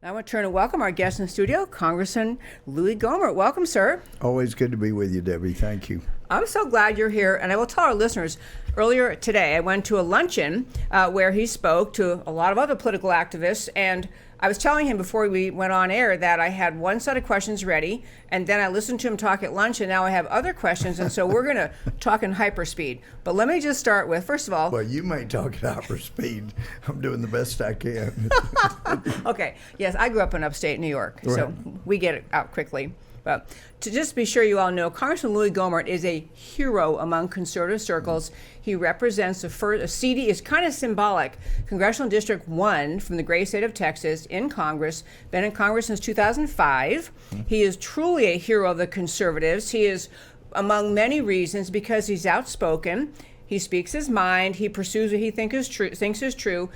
I want to turn to welcome our guest in the studio, Congressman Louie Gohmert. Welcome, sir. Always good to be with you, Debbie. Thank you. I'm so glad you're here, and I will tell our listeners, earlier today I went to a luncheon where he spoke to a lot of other political activists, and I was telling him before we went on air that I had one set of questions ready, and then I listened to him talk at lunch, and now I have other questions, and so we're going to talk in hyperspeed. But let me just start with, first of all... Well, you may talk at hyperspeed. I'm doing the best I can. Okay. Yes, I grew up in upstate New York, Right. so we get it out quickly. But to just be sure you all know, Congressman Louie Gohmert is a hero among conservative circles. He represents a CD is kind of symbolic, Congressional District 1 from the great state of Texas in Congress, been in Congress since 2005. He is truly a hero of the conservatives. He is, among many reasons, because he's outspoken. He speaks his mind. He pursues what he thinks is true.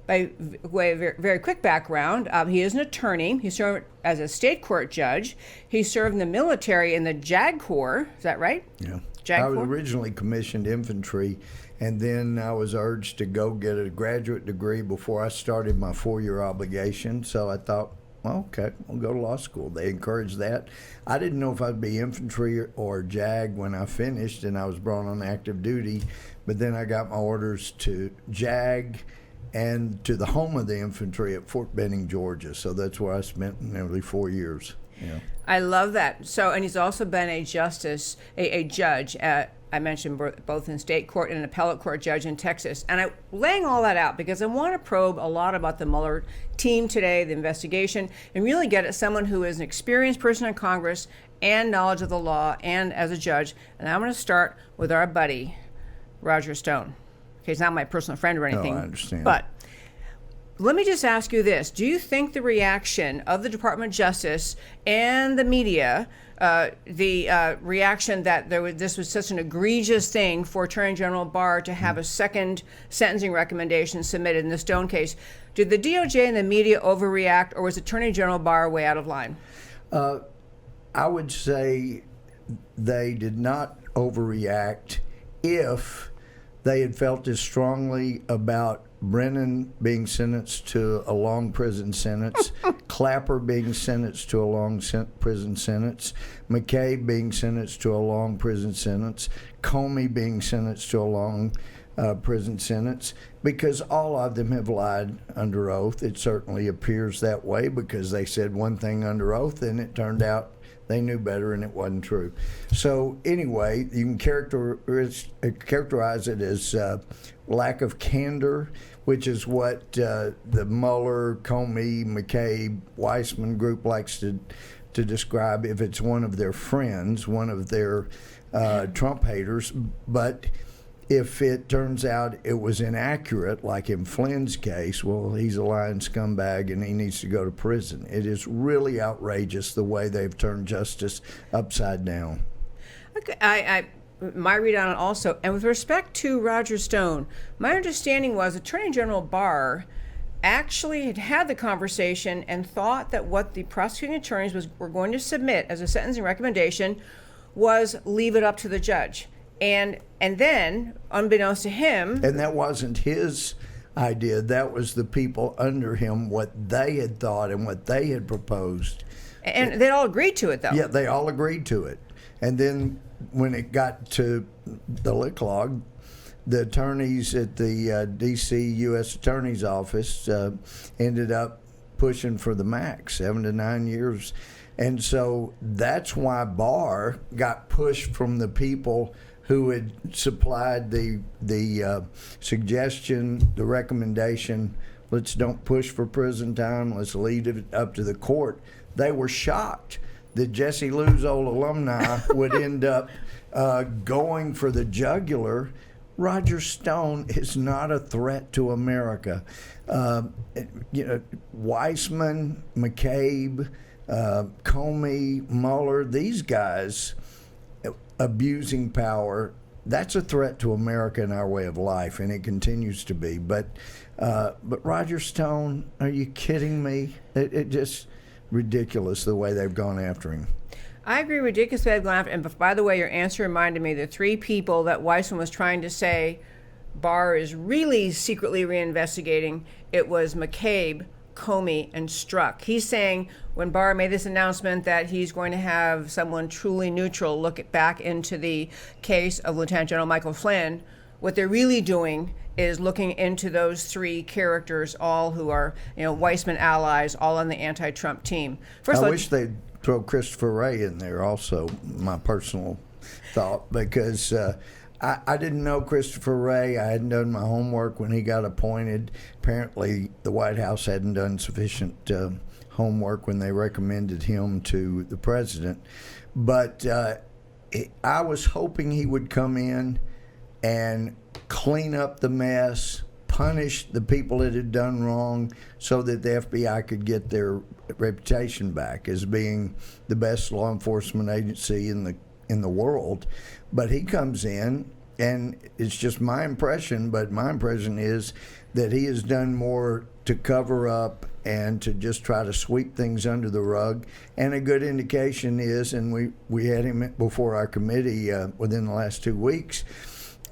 By way of very quick background, he is an attorney. He served as a state court judge. He served in the military in the JAG Corps. Is that right? Yeah. JAG I was Corps? originally commissioned infantry, and then I was urged to go get a graduate degree before I started my 4-year obligation. So I thought, well, okay, I'll go to law school. They encouraged that. I didn't know if I'd be infantry or JAG when I finished, and I was brought on active duty. But then I got my orders to JAG and to the home of the infantry at Fort Benning, Georgia. So that's where I spent nearly 4 years. Yeah. I love that. So, and he's also been a judge at, I mentioned both in state court and an appellate court judge in Texas. And I'm laying all that out because I want to probe a lot about the Mueller team today, the investigation, and really get at someone who is an experienced person in Congress and knowledge of the law and as a judge. And I'm going to start with our buddy, Roger Stone. Okay, he's not my personal friend or anything. No, I understand. But let me just ask you this. Do you think the reaction of the Department of Justice and the media, the reaction that this was such an egregious thing for Attorney General Barr to have a second sentencing recommendation submitted in the Stone case, did the DOJ and the media overreact, or was Attorney General Barr way out of line? I would say they did not overreact if they had felt as strongly about Brennan being sentenced to a long prison sentence, Clapper being sentenced to a long prison sentence, McCabe being sentenced to a long prison sentence, Comey being sentenced to a long prison sentence, because all of them have lied under oath. It certainly appears that way because they said one thing under oath and it turned out they knew better and it wasn't true. So anyway, you can characterize it as lack of candor, which is what the Mueller, Comey, McCabe, Weissman group likes to describe if it's one of their friends, one of their Trump haters. But if it turns out it was inaccurate, like in Flynn's case, well, he's a lying scumbag and he needs to go to prison. It is really outrageous the way they've turned justice upside down. Okay, my read on it also, and with respect to Roger Stone, my understanding was Attorney General Barr actually had the conversation and thought that what the prosecuting attorneys were going to submit as a sentencing recommendation was leave it up to the judge. And then, unbeknownst to him... And that wasn't his idea. That was the people under him, what they had thought and what they had proposed. And they all agreed to it, though. Yeah, they all agreed to it. And then when it got to the lick log, the attorneys at the D.C. U.S. Attorney's Office ended up pushing for the max, 7 to 9 years. And so that's why Barr got pushed from the people who had supplied the suggestion, the recommendation, let's don't push for prison time, let's leave it up to the court. They were shocked that Jesse Liu's old alumni would end up going for the jugular. Roger Stone is not a threat to America. Weissman, McCabe, Comey, Mueller, these guys abusing power, that's a threat to America and our way of life, and it continues to be. But Roger Stone, are you kidding me? It just ridiculous the way they've gone after him. I agree, ridiculous the way they've gone after him. And by the way, your answer reminded me the three people that Weissman was trying to say Barr is really secretly reinvestigating. It was McCabe, Comey and Strzok. He's saying when Barr made this announcement that he's going to have someone truly neutral look back into the case of Lieutenant General Michael Flynn, what they're really doing is looking into those three characters, all who are, Weissman allies, all on the anti-Trump team. First I wish they'd throw Christopher Wray in there also, my personal thought, because I didn't know Christopher Wray. I hadn't done my homework when he got appointed. Apparently, the White House hadn't done sufficient homework when they recommended him to the president. But I was hoping he would come in and clean up the mess, punish the people that had done wrong, so that the FBI could get their reputation back as being the best law enforcement agency in the world. But he comes in, and it's just my impression, but my impression is that he has done more to cover up and to just try to sweep things under the rug. And a good indication is, and we had him before our committee within the last 2 weeks,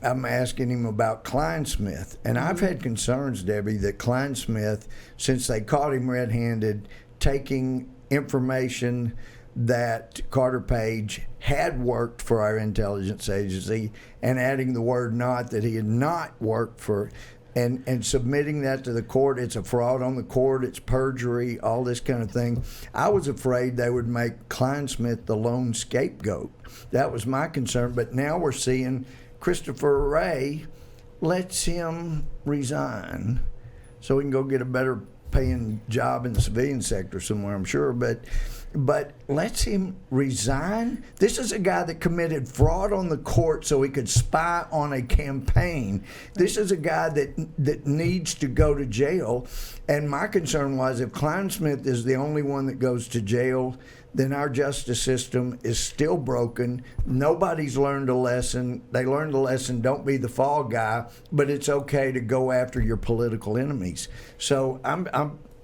I'm asking him about Kleinsmith. And I've had concerns, Debbie, that Kleinsmith, since they caught him red-handed, taking information that Carter Page had worked for our intelligence agency and adding the word not, that he had not worked for, and submitting that to the court. It's a fraud on the court, it's perjury, all this kind of thing. I was afraid they would make Kleinsmith the lone scapegoat. That was my concern. But now we're seeing Christopher Wray lets him resign so he can go get a better paying job in the civilian sector somewhere, I'm sure, but lets him resign. This is a guy that committed fraud on the court so he could spy on a campaign. This is a guy that needs to go to jail. And my concern was, if Kleinsmith is the only one that goes to jail, then our justice system is still broken. Nobody's learned a lesson. They learned a lesson, don't be the fall guy, but it's okay to go after your political enemies. So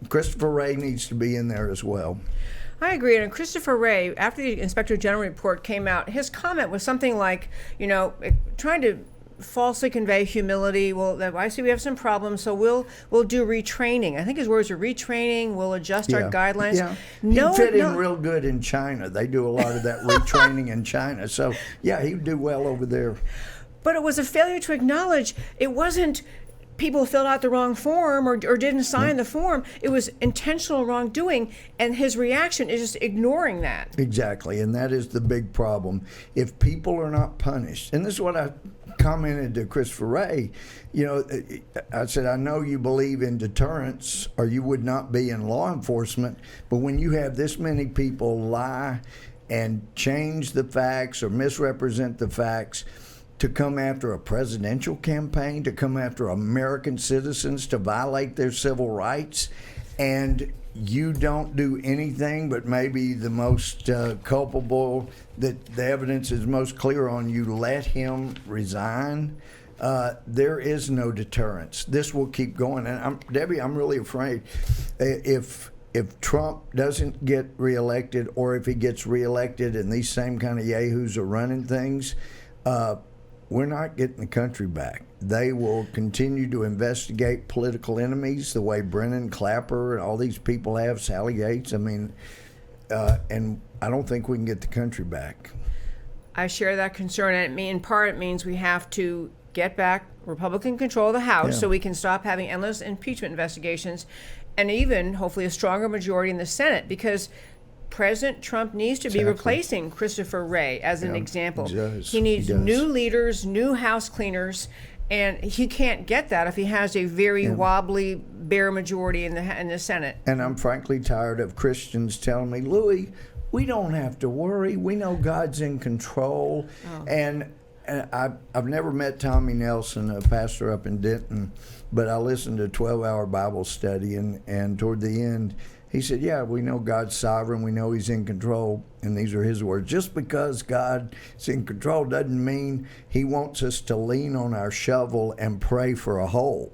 Christopher Wray needs to be in there as well. I agree. And Christopher Wray, after the Inspector General report came out, his comment was something like, trying to falsely convey humility. Well, I see we have some problems, so we'll do retraining. I think his words are retraining. We'll adjust our guidelines. Yeah. He'd fit in real good in China. They do a lot of that retraining in China. So, yeah, he'd do well over there. But it was a failure to acknowledge it wasn't people filled out the wrong form or didn't sign the form. It was intentional wrongdoing, and his reaction is just ignoring that. Exactly, and that is the big problem. If people are not punished, and this is what I commented to Christopher Wray, I said, I know you believe in deterrence or you would not be in law enforcement, but when you have this many people lie and change the facts or misrepresent the facts to come after a presidential campaign, to come after American citizens, to violate their civil rights, and you don't do anything but maybe the most culpable, that the evidence is most clear on, you let him resign, there is no deterrence. This will keep going. And Debbie, I'm really afraid if Trump doesn't get reelected, or if he gets reelected and these same kind of yahoos are running things, we're not getting the country back. They will continue to investigate political enemies the way Brennan, Clapper, and all these people have, Sally Yates. I mean, and I don't think we can get the country back. I share that concern, and in part it means we have to get back Republican control of the House so we can stop having endless impeachment investigations, and even hopefully a stronger majority in the Senate, because President Trump needs to be replacing Christopher Wray as an example. He needs new leaders, new house cleaners, and he can't get that if he has a very wobbly, bare majority in the Senate. And I'm frankly tired of Christians telling me, Louie, we don't have to worry. We know God's in control. And I've never met Tommy Nelson, a pastor up in Denton, but I listened to a 12-hour Bible study, and toward the end, he said, yeah, we know God's sovereign. We know he's in control. And these are his words. Just because God is in control doesn't mean he wants us to lean on our shovel and pray for a hole.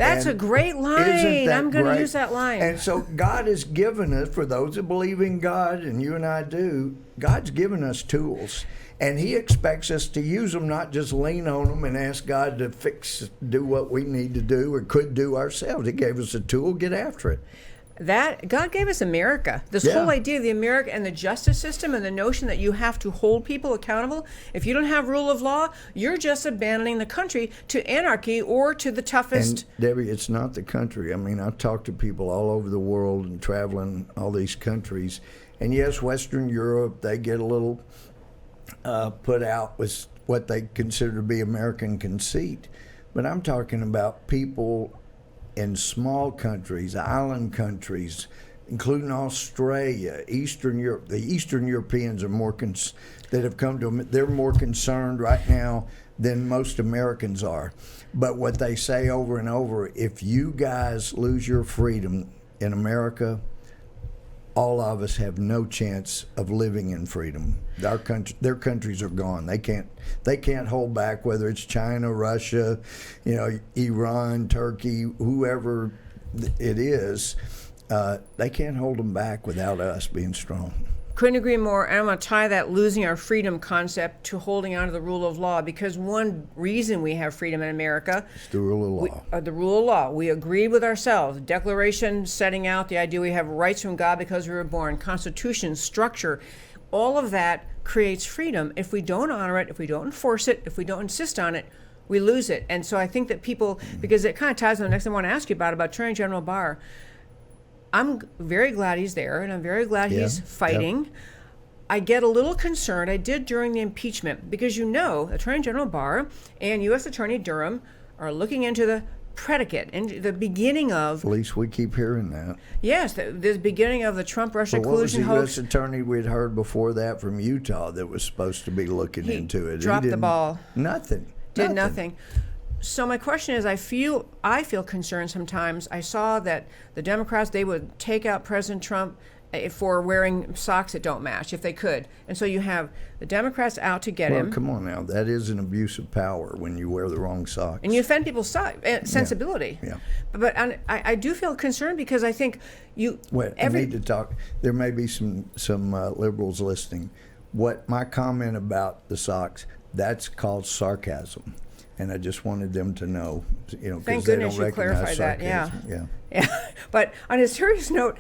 That's a great line. I'm going to use that line. And so God has given us, for those that believe in God, and you and I do, God's given us tools. And he expects us to use them, not just lean on them and ask God to do what we need to do or could do ourselves. He gave us a tool, get after it. That God gave us America. This whole idea of the America and the justice system and the notion that you have to hold people accountable. If you don't have rule of law, you're just abandoning the country to anarchy or to the toughest. And Debbie, it's not the country. I mean, I talk to people all over the world and traveling all these countries. And yes, Western Europe, they get a little put out with what they consider to be American conceit. But I'm talking about people in small countries, island countries, including Australia, Eastern Europe. The Eastern Europeans are more that have come to them. They're more concerned right now than most Americans are. But what they say over and over, if you guys lose your freedom in America, all of us have no chance of living in freedom. Their countries are gone. They can't hold back. Whether it's China, Russia, Iran, Turkey, whoever it is, they can't hold them back without us being strong. Couldn't agree more. And I'm going to tie that losing our freedom concept to holding on to the rule of law, because one reason we have freedom in America is the rule of law. The rule of law. We agreed with ourselves. Declaration setting out the idea we have rights from God because we were born. Constitution, structure, all of that creates freedom. If we don't honor it, if we don't enforce it, if we don't insist on it, we lose it. And so I think that people, because it kind of ties to the next thing I want to ask you about Attorney General Barr. I'm very glad he's there, and I'm very glad he's fighting. Yep. I get a little concerned. I did during the impeachment, because Attorney General Barr and U.S. Attorney Durham are looking into the predicate, into the beginning of... At least we keep hearing that. Yes, the beginning of the Trump-Russia collusion hoax. What was the U.S. Attorney we'd heard before that from Utah that was supposed to be looking into it? Dropped the ball. Nothing. Did nothing. So my question is, I feel concerned sometimes. I saw that the Democrats, they would take out President Trump for wearing socks that don't match, if they could. And so you have the Democrats out to get him. Well, come on now. That is an abuse of power when you wear the wrong socks. And you offend people's sensibility. Yeah. But I do feel concerned, because I think I need to talk. There may be some liberals listening. What my comment about the socks, that's called sarcasm. And I just wanted them to know, Thank because they goodness don't you clarified sarcasm. that. Yeah. But on a serious note,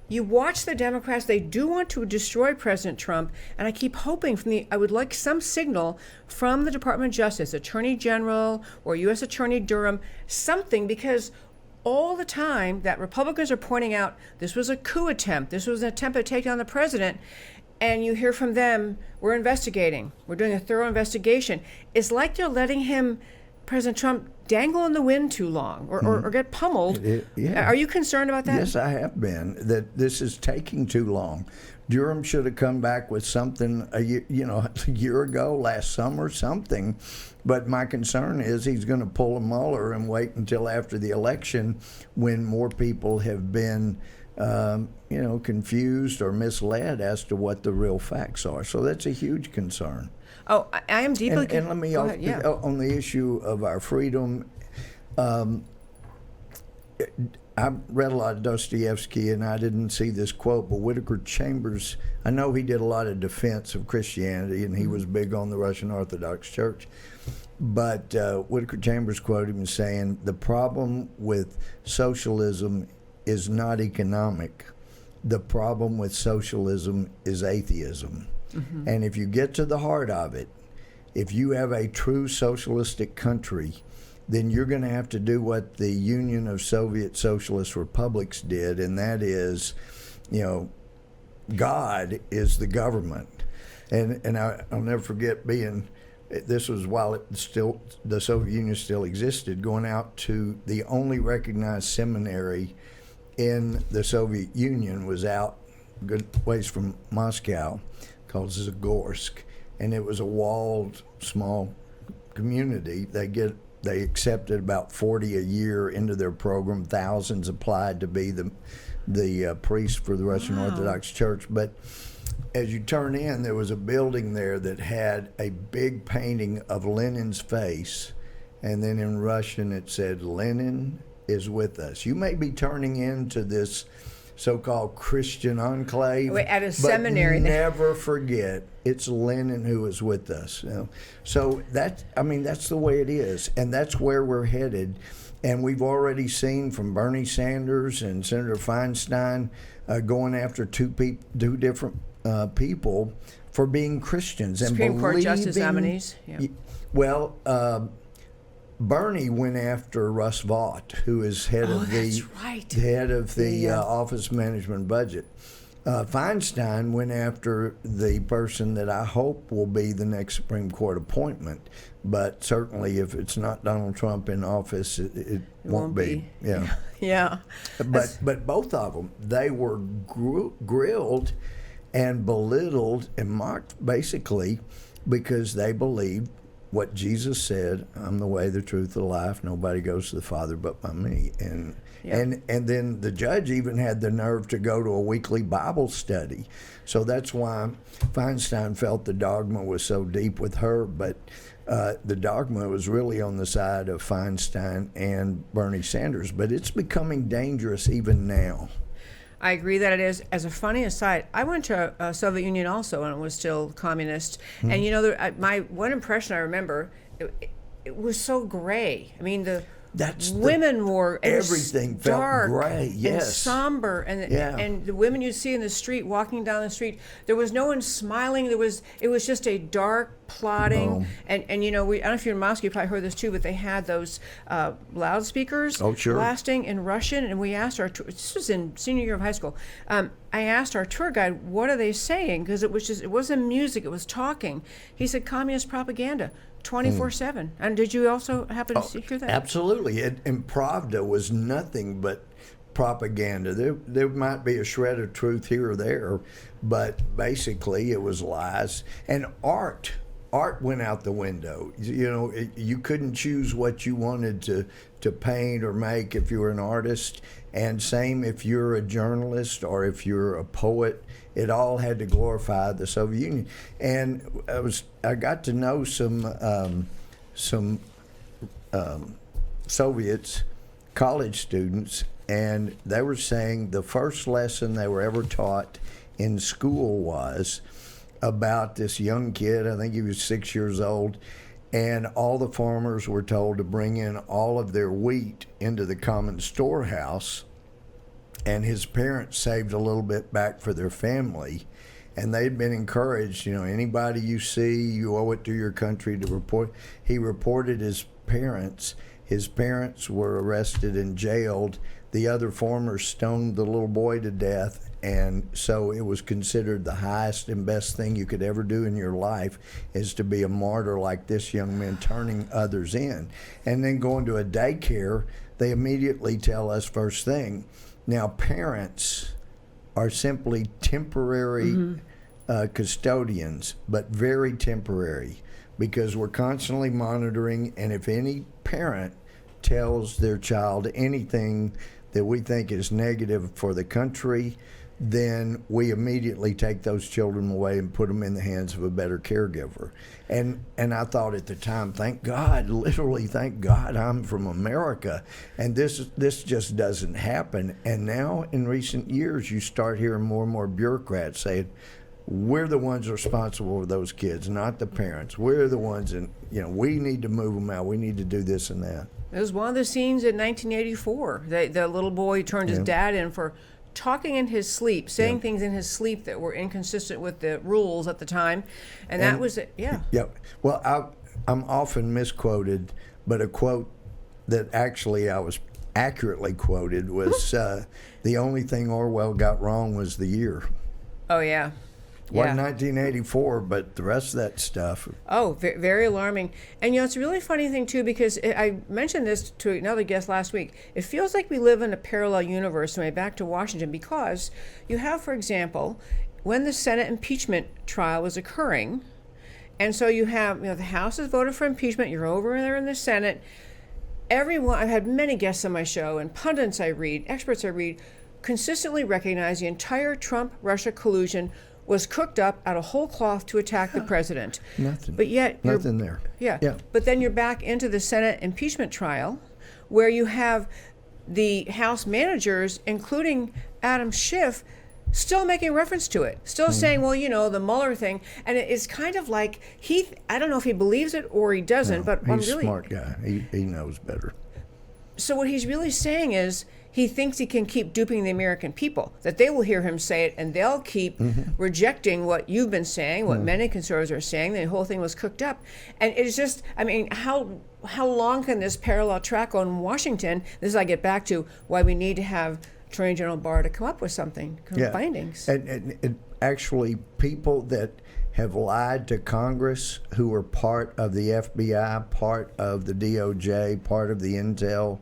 you watch the Democrats, they do want to destroy President Trump, and I keep hoping I would like some signal from the Department of Justice, Attorney General or U.S. Attorney Durham, something, because all the time that Republicans are pointing out this was a coup attempt, this was an attempt to take down the president, and you hear from them, we're investigating, we're doing a thorough investigation. It's like they're letting President Trump, dangle in the wind too long or get pummeled. Are you concerned about that? Yes, I have been, that this is taking too long. Durham should have come back with something a year ago, last summer, something. But my concern is he's going to pull a Mueller and wait until after the election, when more people have been confused or misled as to what the real facts are. So that's a huge concern. Oh, I am deeply... And let me, on the issue of our freedom, I read a lot of Dostoevsky, and I didn't see this quote, but Whittaker Chambers, I know he did a lot of defense of Christianity, and he was big on the Russian Orthodox Church. But Whittaker Chambers quoted him saying, the problem with socialism is not economic. The problem with socialism is atheism. Mm-hmm. And if you get to the heart of it, if you have a true socialistic country, then you're going to have to do what the Union of Soviet Socialist Republics did, and that is, God is the government. And I'll never forget this was while the Soviet Union still existed, going out to the only recognized seminary in the Soviet Union was out a good ways from Moscow, called Zagorsk, and it was a walled small community. They accepted about 40 a year into their program. Thousands applied to be the priest for the Russian Orthodox Church. But as you turn in, there was a building there that had a big painting of Lenin's face, and then in Russian it said, Lenin is with us. You may be turning into this so-called Christian enclave, Wait, at a but seminary. never forget it's Lennon who is with us. So that's the way it is, and that's where we're headed. And we've already seen from Bernie Sanders and Senator Feinstein going after two different people for being Christians and Supreme Court believing. Justice nominees. Yeah. Well, Bernie went after Russ Vought, who is head of the Office of Management and Budget. Feinstein went after the person that I hope will be the next Supreme Court appointment, but certainly if it's not Donald Trump in office, it won't be. Yeah. Yeah. But both of them, they were grilled and belittled and mocked basically because they believed what Jesus said, I'm the way, the truth, the life. Nobody goes to the Father but by me. And then the judge even had the nerve to go to a weekly Bible study. So that's why Feinstein felt the dogma was so deep with her. But the dogma was really on the side of Feinstein and Bernie Sanders. But it's becoming dangerous even now. I agree that it is. As a funny aside, I went to Soviet Union also when it was still communist. Mm-hmm. And, my one impression I remember, it was so gray. I mean, women wore everything felt dark gray, yes, and somber, and the women you see in the street walking down the street, there was no one smiling. It was just a dark, plodding, and I don't know if you're in Moscow, you probably heard this too, but they had those laspeakers blasting in Russian, and we asked this was in senior year of high school. I asked our tour guide, what are they saying? Because it wasn't music, it was talking. He said communist propaganda. 24/7. And did you also happen to hear that? Absolutely. And Pravda was nothing but propaganda. There might be a shred of truth here or there, but basically it was lies. And art went out the window. You couldn't choose what you wanted to paint or make if you were an artist, and same if you're a journalist or if you're a poet. It all had to glorify the Soviet Union. And I got to know some Soviets, college students, and they were saying the first lesson they were ever taught in school was about this young kid. I think he was 6 years old, and all the farmers were told to bring in all of their wheat into the common storehouse, and his parents saved a little bit back for their family. And they'd been encouraged, anybody you see, you owe it to your country to report. He reported his parents. His parents were arrested and jailed. The other farmers stoned the little boy to death. And so it was considered the highest and best thing you could ever do in your life is to be a martyr like this young man, turning others in. And then going to a daycare, they immediately tell us first thing, now parents are simply temporary custodians, but very temporary, because we're constantly monitoring, and if any parent tells their child anything that we think is negative for the country, then we immediately take those children away and put them in the hands of a better caregiver. And I thought at the time, thank God, literally thank God I'm from America, and this just doesn't happen. And now in recent years you start hearing more and more bureaucrats saying, we're the ones responsible for those kids, not the parents. We're the ones, and we need to move them out. We need to do this and that. It was one of the scenes in 1984. The little boy turned his dad in for talking in his sleep, saying things in his sleep that were inconsistent with the rules at the time, and that was it. Yeah. Well, I'm often misquoted, but a quote that actually I was accurately quoted was, the only thing Orwell got wrong was the year. Oh, yeah. Wasn't 1984, but the rest of that stuff. Oh, very alarming. And it's a really funny thing too, because I mentioned this to another guest last week. It feels like we live in a parallel universe, back to Washington, because you have, for example, when the Senate impeachment trial was occurring, and so you have, the House has voted for impeachment, you're over there in the Senate. Everyone, I've had many guests on my show, and pundits I read, experts I read, consistently recognize the entire Trump-Russia collusion was cooked up out of whole cloth to attack the president. Nothing. But yet nothing there. Yeah. But then you're back into the Senate impeachment trial, where you have the House managers, including Adam Schiff, still making reference to it, still saying, well, the Mueller thing. And it's kind of like I don't know if he believes it or he doesn't, but he's a smart guy. He knows better. So what he's really saying is he thinks he can keep duping the American people, that they will hear him say it and they'll keep rejecting what you've been saying, what many conservatives are saying. The whole thing was cooked up. And it's just, how long can this parallel track go in Washington? This is, I get back to why we need to have Attorney General Barr to come up with something, findings. And actually, people that have lied to Congress, who are part of the FBI, part of the DOJ, part of the Intel,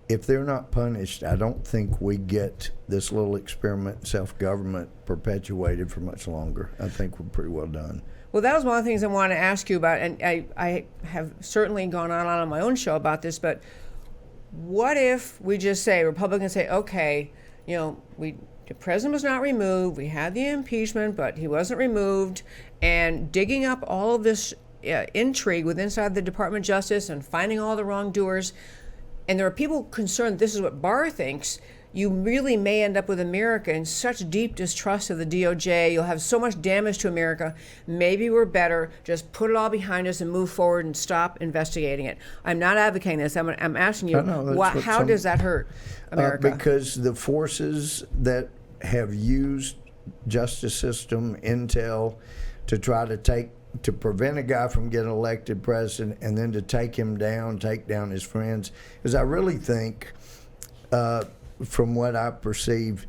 if they're not punished, I don't think we get this little experiment in self-government perpetuated for much longer. I think we're pretty well done. Well, that was one of the things I wanted to ask you about, and I have certainly gone on my own show about this, but what if we just say, Republicans say, okay, the president was not removed, we had the impeachment, but he wasn't removed, and digging up all of this intrigue with inside the Department of Justice and finding all the wrongdoers, and there are people concerned this is what Barr thinks, you really may end up with America in such deep distrust of the DOJ. You'll have so much damage to America. Maybe we're better just put it all behind us and move forward and stop investigating it. I'm not advocating this. I'm asking you, how does that hurt America? Because the forces that have used justice system, intel, to try to prevent a guy from getting elected president and then to take down his friends, because I really think, from what I perceived,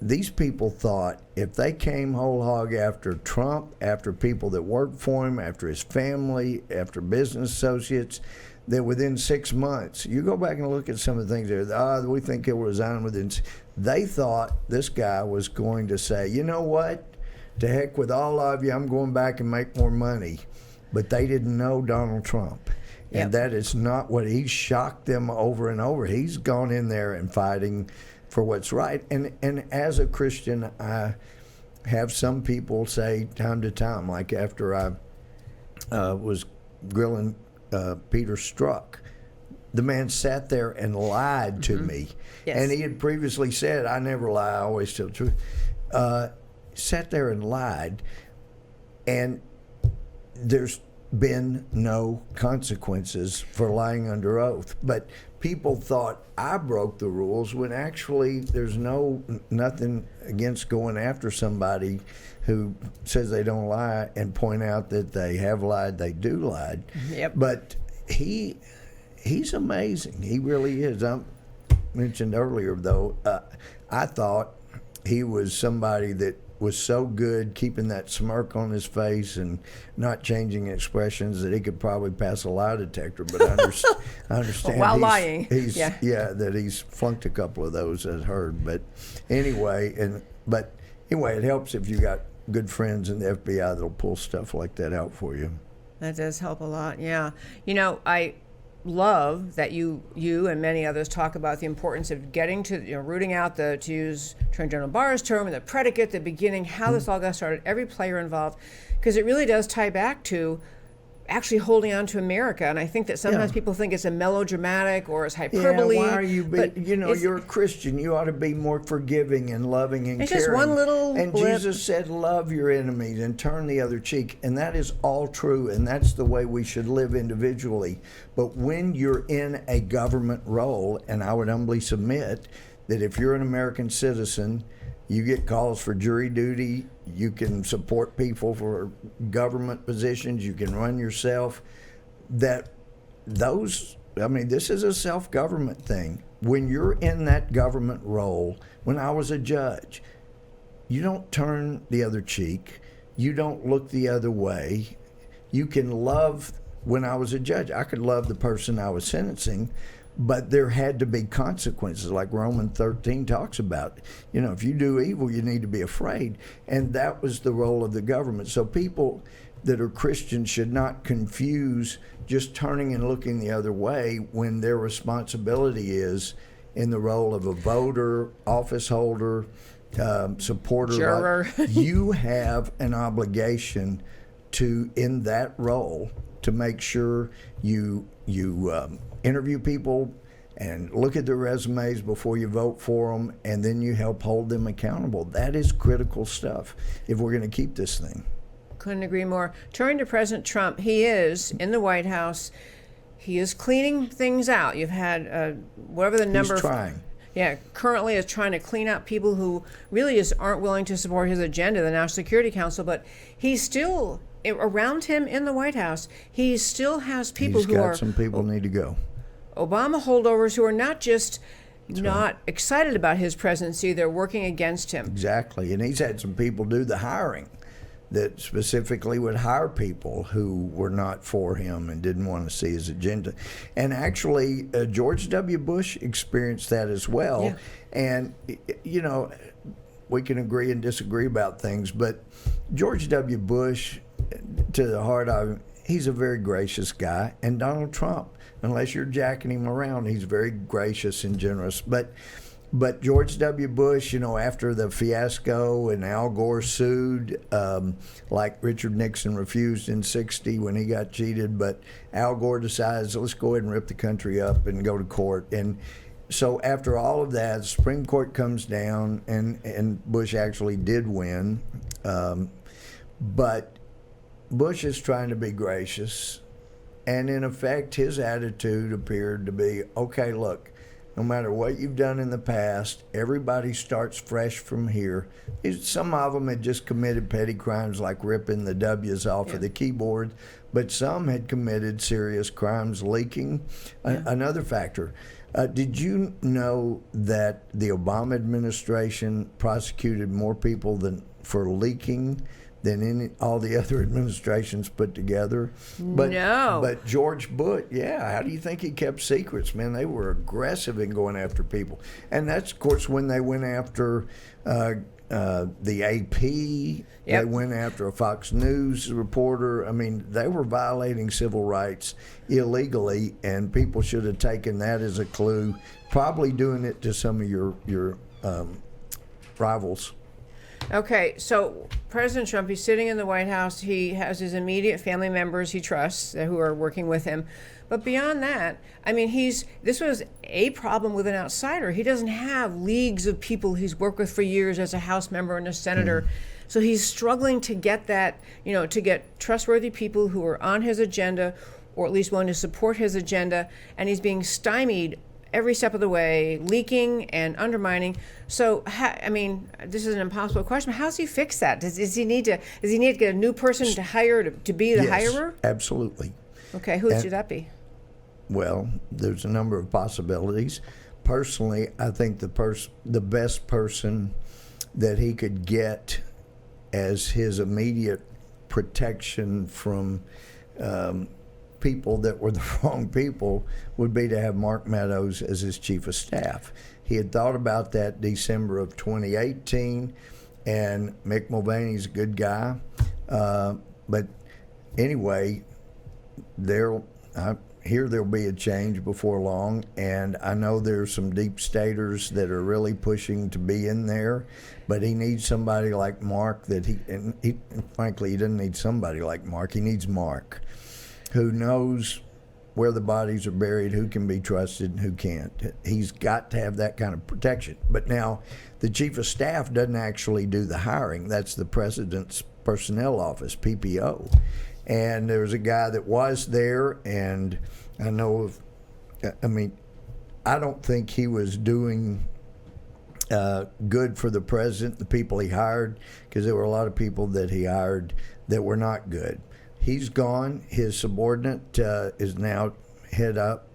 these people thought if they came whole hog after Trump, after people that worked for him, after his family, after business associates, that within 6 months, you go back and look at some of the things there, we think he'll resign within. They thought this guy was going to say, you know what, to heck with all of you, I'm going back and make more money. But they didn't know Donald Trump. And that is not what he shocked them over and over. He's gone in there and fighting for what's right. And as a Christian, I have some people say time to time, like after I was grilling Peter Strzok, the man sat there and lied to me. Yes. And he had previously said, I never lie, I always tell the truth. Sat there and lied. And there's been no consequences for lying under oath. But people thought I broke the rules when actually there's nothing against going after somebody who says they don't lie and point out that they have lied, they do lie. Yep. But he's amazing. He really is. I mentioned earlier, though, I thought he was somebody that was so good keeping that smirk on his face and not changing expressions that he could probably pass a lie detector. But I understand while lying. That he's flunked a couple of those, I've heard. But anyway, it helps if you got good friends in the FBI that'll pull stuff like that out for you. That does help a lot. Yeah, I love that you and many others talk about the importance of getting to rooting out to use Attorney General Barr's term, and the predicate, the beginning, how this all got started, every player involved, because it really does tie back to actually holding on to America. And I think that sometimes people think it's a melodramatic or it's hyperbole. Yeah, why are you? You're a Christian. You ought to be more forgiving and loving and it's caring. Just one little and blip. Jesus said, "Love your enemies and turn the other cheek," and that is all true. And that's the way we should live individually. But when you're in a government role, and I would humbly submit that if you're an American citizen, you get calls for jury duty. You can support people for government positions. You can run yourself. This is a self-government thing. When you're in that government role, when I was a judge, you don't turn the other cheek. You don't look the other way. You can love. When I was a judge, I could love the person I was sentencing, but there had to be consequences, like Romans 13 talks about. If you do evil, you need to be afraid. And that was the role of the government. So people that are Christians should not confuse just turning and looking the other way when their responsibility is in the role of a voter, office holder, supporter. Juror. You have an obligation to, in that role, to make sure you interview people and look at their resumes before you vote for them, and then you help hold them accountable. That is critical stuff if we're going to keep this thing. Couldn't agree more. Turning to President Trump, he is in the White House. He is cleaning things out. You've had whatever the number. He's trying. Yeah, currently is trying to clean out people who really just aren't willing to support his agenda, the National Security Council. But he's still, around him in the White House, he still has people who are. Some people need to go. Obama holdovers who are not just not excited about his presidency, they're working against him. Exactly. And he's had some people do the hiring that specifically would hire people who were not for him and didn't want to see his agenda. And actually, George W. Bush experienced that as well. Yeah. And, you know, we can agree and disagree about things, but George W. Bush, to the heart of him, he's a very gracious guy. And Donald Trump, unless you're jacking him around, he's very gracious and generous. But George W. Bush, you know, after the fiasco and Al Gore sued, like Richard Nixon refused in '60 when he got cheated, but Al Gore decides, let's go ahead and rip the country up and go to court. And so after all of that, the Supreme Court comes down, and Bush actually did win. But Bush is trying to be gracious. And in effect, his attitude appeared to be, okay, look, no matter what you've done in the past, everybody starts fresh from here. Some of them had just committed petty crimes like ripping the W's off of the keyboard, but some had committed serious crimes, leaking. Another factor. Did you know that the Obama administration prosecuted more people for leaking than all the other administrations put together? But George Bush, how do you think he kept secrets, man? They were aggressive in going after people. And that's, of course, when they went after the AP, they went after a Fox News reporter. I mean, they were violating civil rights illegally, and people should have taken that as a clue, probably doing it to some of your rivals. Okay, so President Trump, he's sitting in the White House. He has his immediate family members he trusts who are working with him. But beyond that, I mean, this was a problem with an outsider. He doesn't have leagues of people he's worked with for years as a House member and a senator. So he's struggling to get that, to get trustworthy people who are on his agenda, or at least willing to support his agenda. And he's being stymied every step of the way, leaking and undermining. So, this is an impossible question. How does he fix that? Does he need to get a new person to hire to be the hirer? Absolutely. Okay, who should that be? Well, there's a number of possibilities. Personally, I think the best person that he could get as his immediate protection from people that were the wrong people would be to have Mark Meadows as his chief of staff. He had thought about that December of 2018, and Mick Mulvaney's a good guy. But anyway, there'll be a change before long, and I know there's some deep staters that are really pushing to be in there, but he needs somebody like Mark frankly, he doesn't need somebody like Mark. He needs Mark, who knows where the bodies are buried, who can be trusted and who can't. He's got to have that kind of protection. But now, the chief of staff doesn't actually do the hiring. That's the president's personnel office, PPO. And there was a guy that was there, and I don't think he was doing good for the president, the people he hired, because there were a lot of people that he hired that were not good. He's gone. His subordinate is now head up,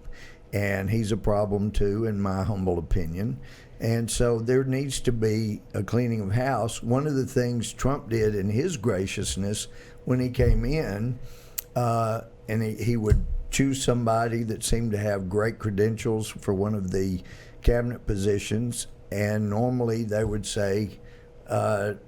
and he's a problem too, in my humble opinion. And so there needs to be a cleaning of house. One of the things Trump did in his graciousness when he came in, and he would choose somebody that seemed to have great credentials for one of the cabinet positions, and normally they would say, do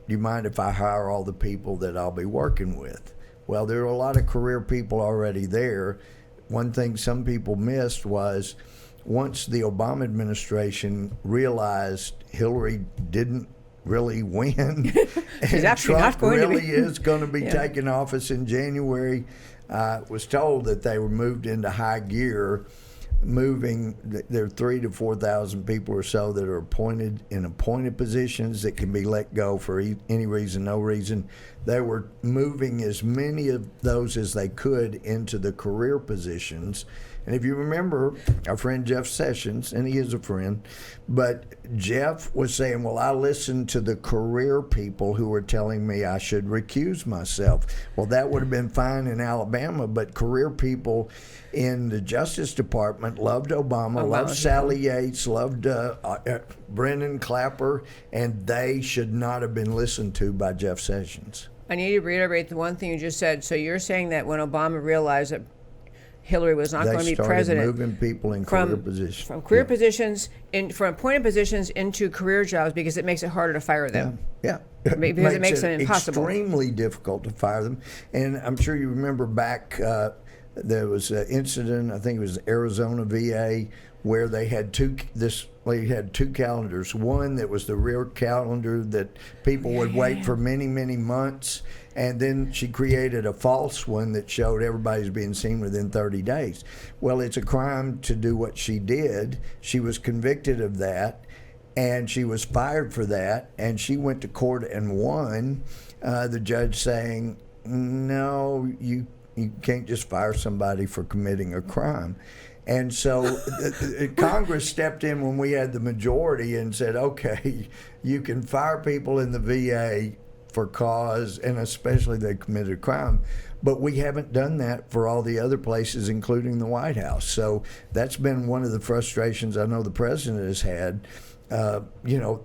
you mind if I hire all the people that I'll be working with? Well, there are a lot of career people already there. One thing some people missed was once the Obama administration realized Hillary didn't really win, and Trump really is going to be taking office in January, was told that they were moved into high gear. moving. There are 3,000 to 4,000 people or so that are appointed in appointed positions that can be let go for any reason, no reason. They were moving as many of those as they could into the career positions. And if you remember, our friend Jeff Sessions, and he is a friend, but Jeff was saying, well, I listened to the career people who were telling me I should recuse myself. Well, that would have been fine in Alabama, but career people in the Justice Department loved Obama, loved Sally Yates, loved Brennan Clapper, and they should not have been listened to by Jeff Sessions. I need to reiterate the one thing you just said. So you're saying that when Obama realized that Hillary was not going to be president, moving people in career positions, from career positions, from appointed positions into career jobs, because it makes it harder to fire them. Yeah. Because it makes it impossible. Extremely difficult to fire them. And I'm sure you remember back, there was an incident, I think it was Arizona VA, where they had two calendars. One that was the rear calendar that people would wait for many, many months. And then she created a false one that showed everybody's being seen within 30 days. Well, it's a crime to do what she did. She was convicted of that, and she was fired for that, and she went to court and won. The judge saying, no, you can't just fire somebody for committing a crime. And so Congress stepped in when we had the majority and said, okay, you can fire people in the VA for cause, and especially they committed a crime. But we haven't done that for all the other places, including the White House. So that's been one of the frustrations I know the president has had.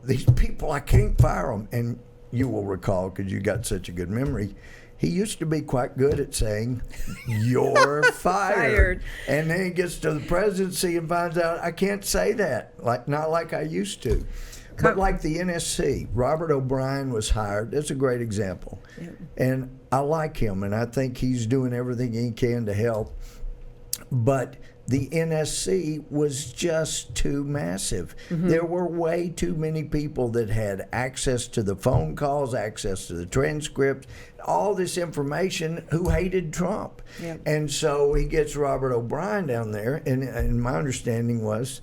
These people, I can't fire them. And you will recall, because you got such a good memory, he used to be quite good at saying, you're fired. And then he gets to the presidency and finds out, I can't say that, not like I used to. But like the NSC, Robert O'Brien was hired. That's a great example. Yeah. And I like him, and I think he's doing everything he can to help. But the NSC was just too massive. Mm-hmm. There were way too many people that had access to the phone calls, access to the transcript, all this information, who hated Trump. Yeah. And so he gets Robert O'Brien down there, and my understanding was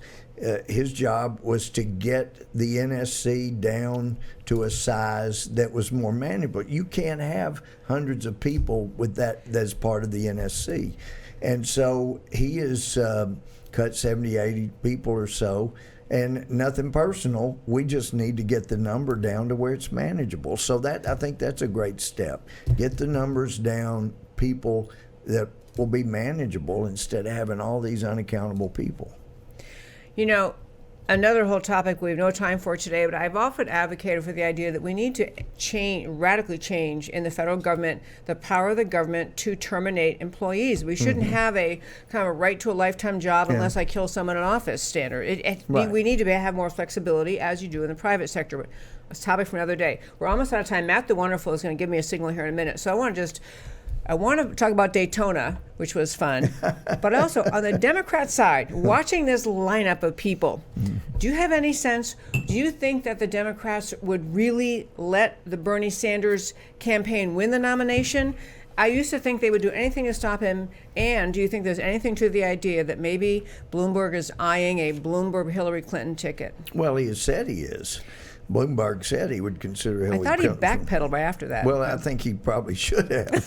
his job was to get the NSC down to a size that was more manageable. You can't have hundreds of people with that as part of the NSC. And so he has cut 70, 80 people or so, and nothing personal. We just need to get the number down to where it's manageable. So I think that's a great step. Get the numbers down, people that will be manageable instead of having all these unaccountable people. You know, another whole topic we have no time for today, but I've often advocated for the idea that we need to radically change in the federal government the power of the government to terminate employees. We shouldn't have a kind of a right to a lifetime job unless I kill someone in office standard. Right. We need to have more flexibility, as you do in the private sector. But it's a topic for another day. We're almost out of time. Matt the Wonderful is going to give me a signal here in a minute. So I want to talk about Daytona, which was fun, but also on the Democrat side, watching this lineup of people, do you have any sense, do you think that the Democrats would really let the Bernie Sanders campaign win the nomination? I used to think they would do anything to stop him, and do you think there's anything to the idea that maybe Bloomberg is eyeing a Bloomberg-Hillary Clinton ticket? Well, he has said he is. Bloomberg said he would consider Hillary Clinton. I thought he backpedaled right after that. Well, I think he probably should have.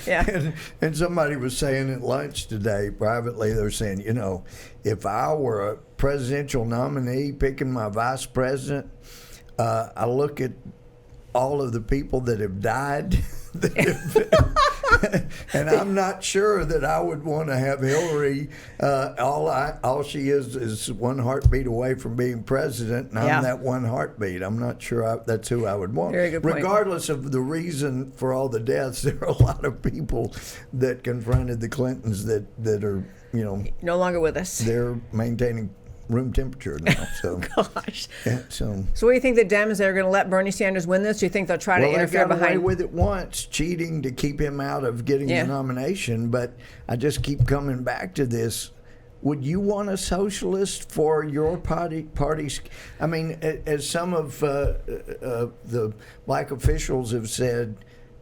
Yeah. And somebody was saying at lunch today, privately, they were saying, if I were a presidential nominee picking my vice president, I look at all of the people that have died. And I'm not sure that I would want to have Hillary. All she is one heartbeat away from being president, and I'm that one heartbeat. I'm not sure that's who I would want. Very good point. Regardless of the reason for all the deaths, there are a lot of people that confronted the Clintons that are no longer with us. They're maintaining room temperature now. So, gosh. Yeah, so what do you think the Dems are going to let Bernie Sanders win this? Do you think they'll try to interfere behind? Well, they got away with it once, cheating to keep him out of getting the nomination. But I just keep coming back to this. Would you want a socialist for your party? I mean, as some of the black officials have said,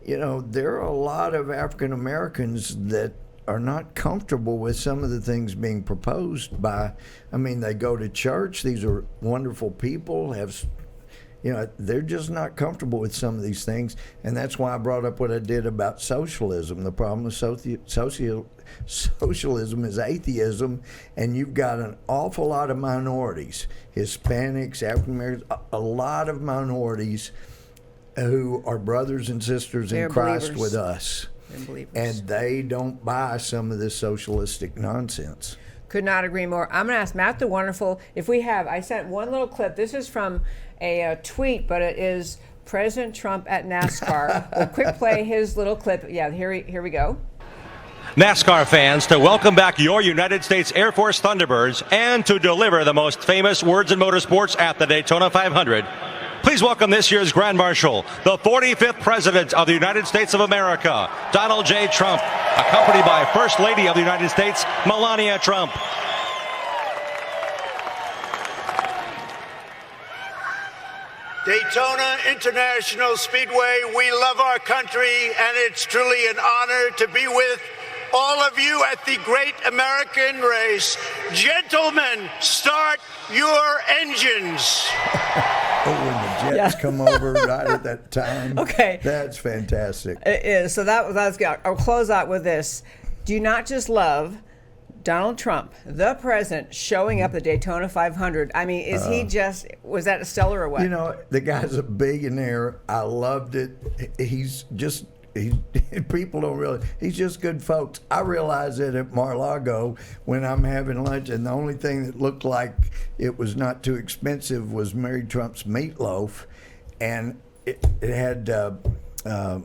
there are a lot of African Americans that are not comfortable with some of the things being proposed by, I mean, they go to church. These are wonderful people, they're just not comfortable with some of these things. And that's why I brought up what I did about socialism. The problem with socialism is atheism, and you've got an awful lot of minorities, Hispanics, African Americans, a lot of minorities who are brothers and sisters in Christ with us. And they don't buy some of this socialistic nonsense. Could not agree more. I'm going to ask Matt the Wonderful if we have. I sent one little clip. This is from a tweet, but it is President Trump at NASCAR. We'll quick play his little clip. Yeah, here we go. NASCAR fans, to welcome back your United States Air Force Thunderbirds and to deliver the most famous words in motorsports at the Daytona 500. Please welcome this year's Grand Marshal, the 45th President of the United States of America, Donald J. Trump, accompanied by First Lady of the United States, Melania Trump. Daytona International Speedway, we love our country, and it's truly an honor to be with all of you at the great American race. Gentlemen, start your engines. Oh, when the Jets come over right at that time. Okay. That's fantastic. It is. So that's good. I'll close out with this. Do you not just love Donald Trump, the president, showing up at Daytona 500? I mean, was that a stellar or what? The guy's a billionaire. I loved it. People don't realize he's just good folks. I realize it at Mar-a-Lago when I'm having lunch, and the only thing that looked like it was not too expensive was Mary Trump's meatloaf, and it had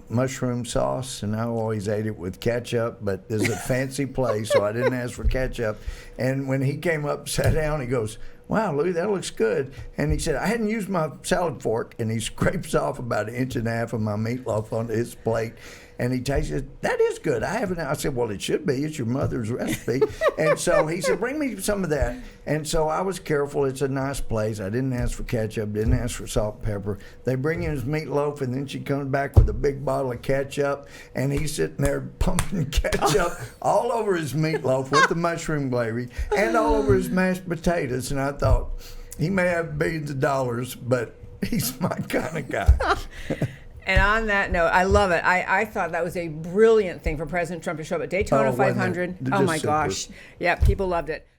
mushroom sauce, and I always ate it with ketchup, but this is a fancy place, so I didn't ask for ketchup. And when he came up, sat down, he goes, "Wow, Louie, that looks good." And he said, "I hadn't used my salad fork," and he scrapes off about 1.5 inches of my meatloaf onto his plate. And he tasted, "That is good. I haven't." I said, "Well, it should be. It's your mother's recipe." And so he said, "Bring me some of that." And so I was careful. It's a nice place. I didn't ask for ketchup, didn't ask for salt and pepper. They bring in his meatloaf, and then she comes back with a big bottle of ketchup, and he's sitting there pumping ketchup all over his meatloaf with the mushroom gravy and all over his mashed potatoes. And I thought, he may have billions of dollars, but he's my kind of guy. And on that note, I love it. I thought that was a brilliant thing for President Trump to show up at Daytona 500. Oh my gosh. Yeah, people loved it.